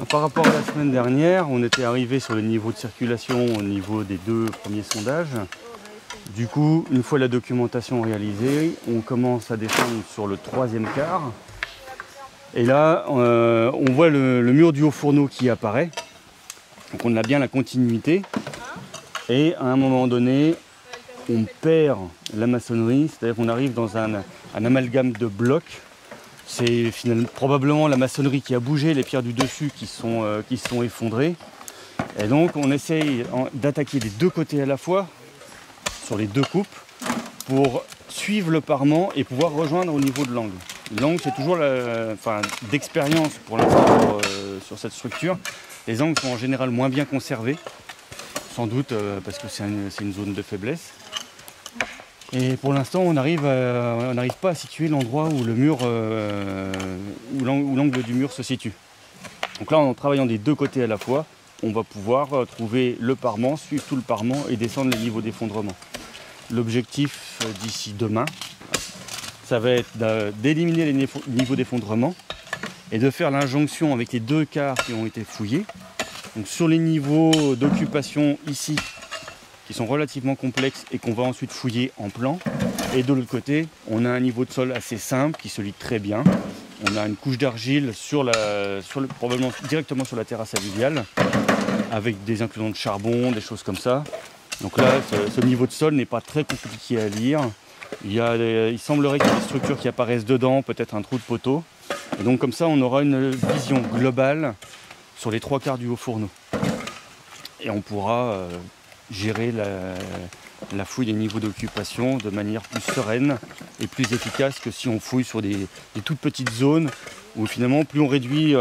Par rapport à la semaine dernière, on était arrivé sur le niveau de circulation au niveau des 2 premiers sondages. Du coup, une fois la documentation réalisée, on commence à descendre sur le 3e quart. Et là, on voit le mur du haut fourneau qui apparaît. Donc on a bien la continuité. Et à un moment donné, on perd la maçonnerie, c'est-à-dire qu'on arrive dans un amalgame de blocs. C'est finalement probablement la maçonnerie qui a bougé, les pierres du dessus qui sont effondrées. Et donc on essaye d'attaquer des 2 côtés à la fois, sur les 2 coupes, pour suivre le parement et pouvoir rejoindre au niveau de l'angle. L'angle, c'est toujours d'expérience pour l'instant sur cette structure. Les angles sont en général moins bien conservés, sans doute parce que c'est une zone de faiblesse. Et pour l'instant, on n'arrive pas à situer l'endroit où le mur, où l'angle du mur se situe. Donc là, en travaillant des 2 côtés à la fois, on va pouvoir trouver le parement, suivre tout le parement et descendre les niveaux d'effondrement. L'objectif d'ici demain, ça va être d'éliminer les niveaux d'effondrement et de faire l'injonction avec les 2 quarts qui ont été fouillés. Donc sur les niveaux d'occupation ici, qui sont relativement complexes et qu'on va ensuite fouiller en plan. Et de l'autre côté, on a un niveau de sol assez simple qui se lit très bien. On a une couche d'argile probablement directement sur la terrasse alluviale, avec des inclusions de charbon, des choses comme ça. Donc là, ce niveau de sol n'est pas très compliqué à lire. Il semblerait qu'il y ait des structures qui apparaissent dedans, peut-être un trou de poteau. Et donc comme ça, on aura une vision globale sur les 3 quarts du haut fourneau. Et on pourra gérer la fouille des niveaux d'occupation de manière plus sereine et plus efficace que si on fouille sur des toutes petites zones où finalement plus on réduit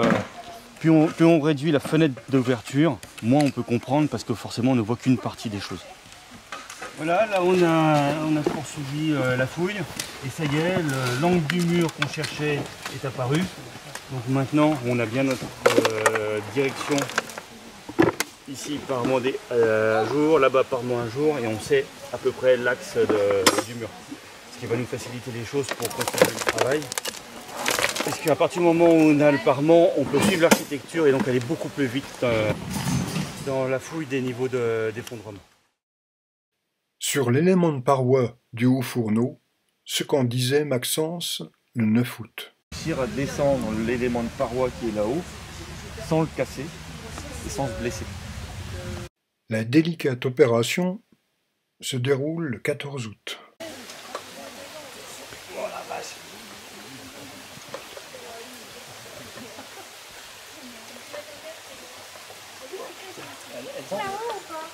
la fenêtre d'ouverture, moins on peut comprendre parce que forcément on ne voit qu'une partie des choses. Voilà, là on a poursuivi la fouille et ça y est, l'angle du mur qu'on cherchait est apparu. Donc maintenant on a bien notre direction. Ici parement à jour, là-bas parement à jour, et on sait à peu près l'axe du mur. Ce qui va nous faciliter les choses pour continuer le travail. Parce qu'à partir du moment où on a le parement, on peut suivre l'architecture et donc aller beaucoup plus vite dans la fouille des niveaux d'effondrement. Sur l'élément de paroi du haut fourneau, ce qu'en disait Maxence le 9 août. Réussir à descendre l'élément de paroi qui est là-haut, sans le casser et sans se blesser. La délicate opération se déroule le 14 août. Oh la vache. Là-haut ou pas?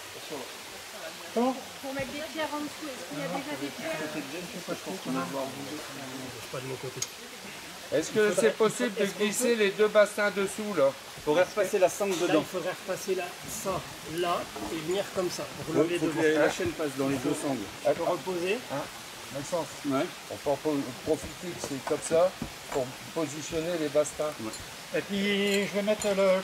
Comment? Pour mettre des pierres en dessous, est-ce qu'il y a déjà des pierres? Est-ce que c'est possible de glisser les 2 bassins dessous là? Il faudrait repasser la sangle Là, dedans. il faudrait repasser ça, là, et venir comme ça, pour Il lever faut devant. que la chaîne passe dans les 2 sangles. On peut reposer. Maxence, Ouais. on peut profiter que c'est comme ça pour positionner les bastins. Et puis, je vais mettre le...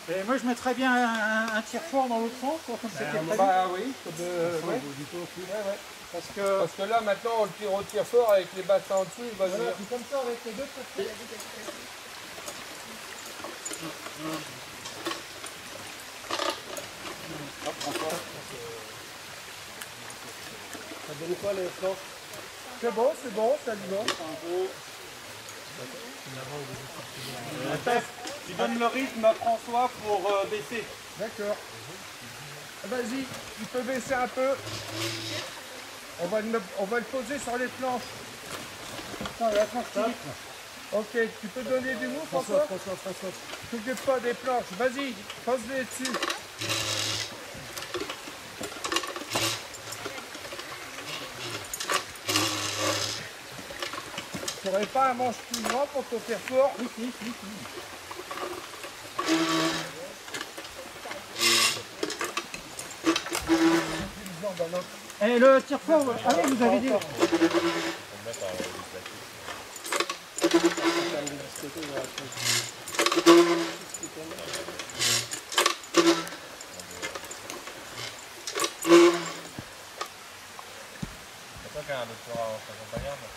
Et moi, je mettrais bien un tire-fort dans l'autre sens, quoi, comme c'était prévu. Bah oui. Ouais. Parce que là maintenant on le tire au tire fort avec les bassins en dessous, il va venir. Puis comme ça, avec les 2 côtés. Ça donne quoi les planches? C'est bon, ça lui va. Attends, tu donnes le rythme à François pour baisser. D'accord. Vas-y, tu peux baisser un peu. On va le poser sur les planches. La planche. Ok, tu peux donner du mou, François? François. T'occupe pas des planches. Vas-y, pose-les dessus. Tu n'aurais pas un manche plus grand pour te faire fort? Oui. Et le tire-fort, ah oui, vous avez dit. C'est pas qu'un doctorat en accompagnant.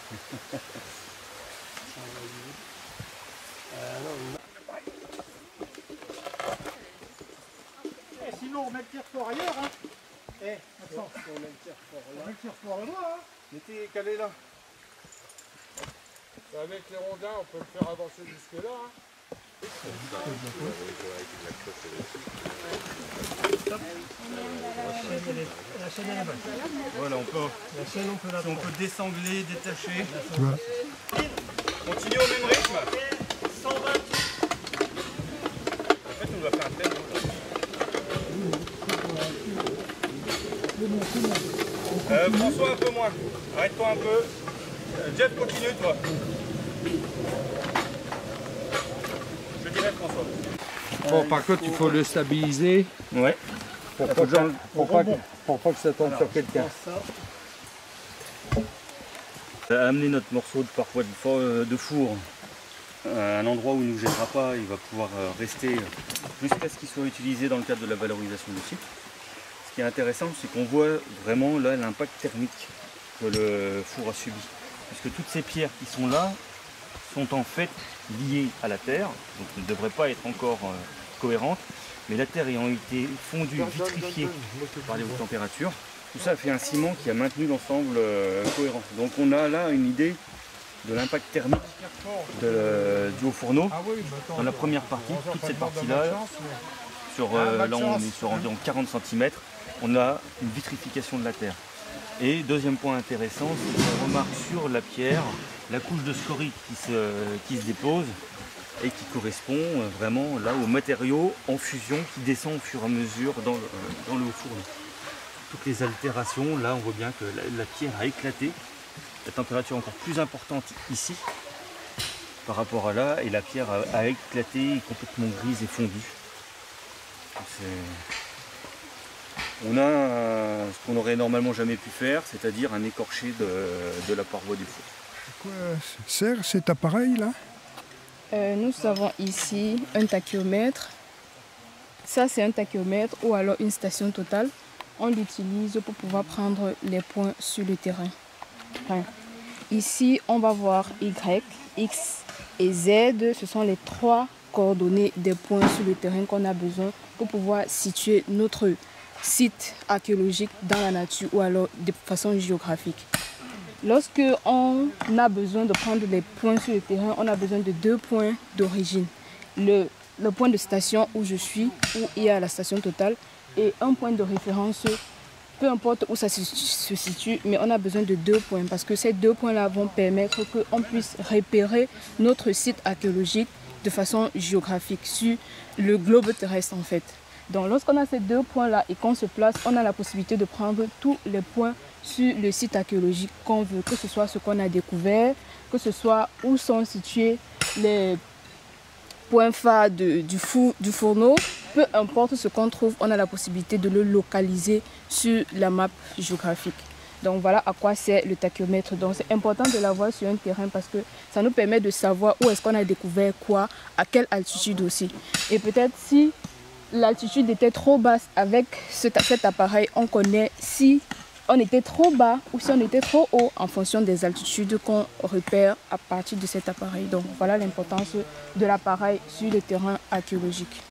met le tire-fort ailleurs. Hein. Eh, Maxence, on met le tire-fort là-bas. Hein. Mettez calé là. Avec les rondins, on peut le faire avancer jusque-là. Hein. La chaîne est là-bas. Voilà, La chaîne, on peut la si on peut désangler, détacher. Tu vois. Continue au même rythme. 120. En fait, on doit faire un thème. François, un peu moins. Arrête-toi un peu. Jeff, continue, toi. Je dirais François. Bon, par contre, il faut le stabiliser Ouais. pour pas que ça tombe sur quelqu'un. Amener notre morceau de parfois de four à un endroit où il ne nous gênera pas, il va pouvoir rester jusqu'à ce qu'il soit utilisé dans le cadre de la valorisation du site. Ce qui est intéressant, c'est qu'on voit vraiment là l'impact thermique que le four a subi. Puisque toutes ces pierres qui sont là sont en fait liées à la terre, donc ne devraient pas être encore cohérentes, mais la terre ayant été fondue, vitrifiée par les hautes températures, tout ça fait un ciment qui a maintenu l'ensemble cohérent. Donc on a là une idée de l'impact thermique du haut fourneau dans la première partie, toute cette partie-là, là on est sur environ 40 cm, on a une vitrification de la terre. Et deuxième point intéressant, c'est qu'on remarque sur la pierre la couche de scorie qui se dépose et qui correspond vraiment là au matériau en fusion qui descend au fur et à mesure dans le haut fourneau. Toutes les altérations, là on voit bien que la pierre a éclaté, la température est encore plus importante ici par rapport à là, et la pierre a éclaté, complètement grise et fondue. On a ce qu'on n'aurait normalement jamais pu faire, c'est-à-dire un écorché de la paroi du four. À quoi sert cet appareil là? Nous avons ici un tachyomètre. Ça, c'est un tachyomètre ou alors une station totale. On l'utilise pour pouvoir prendre les points sur le terrain. Enfin, ici, on va voir Y, X et Z. Ce sont les trois coordonnées des points sur le terrain qu'on a besoin pour pouvoir situer notre site archéologique dans la nature ou alors de façon géographique. Lorsque on a besoin de prendre les points sur le terrain, on a besoin de deux points d'origine. Le point de station où je suis, où il y a la station totale, et un point de référence, peu importe où ça se situe, mais on a besoin de deux points parce que ces deux points-là vont permettre qu'on puisse repérer notre site archéologique de façon géographique sur le globe terrestre en fait. Donc lorsqu'on a ces deux points-là et qu'on se place, on a la possibilité de prendre tous les points sur le site archéologique qu'on veut, que ce soit ce qu'on a découvert, que ce soit où sont situés les points phares du fourneau, peu importe ce qu'on trouve, on a la possibilité de le localiser sur la map géographique. Donc voilà à quoi sert le tachyomètre. Donc c'est important de l'avoir sur un terrain parce que ça nous permet de savoir où est-ce qu'on a découvert quoi, à quelle altitude aussi. Et peut-être si l'altitude était trop basse avec cet appareil, on connaît si on était trop bas ou si on était trop haut en fonction des altitudes qu'on repère à partir de cet appareil. Donc voilà l'importance de l'appareil sur le terrain archéologique.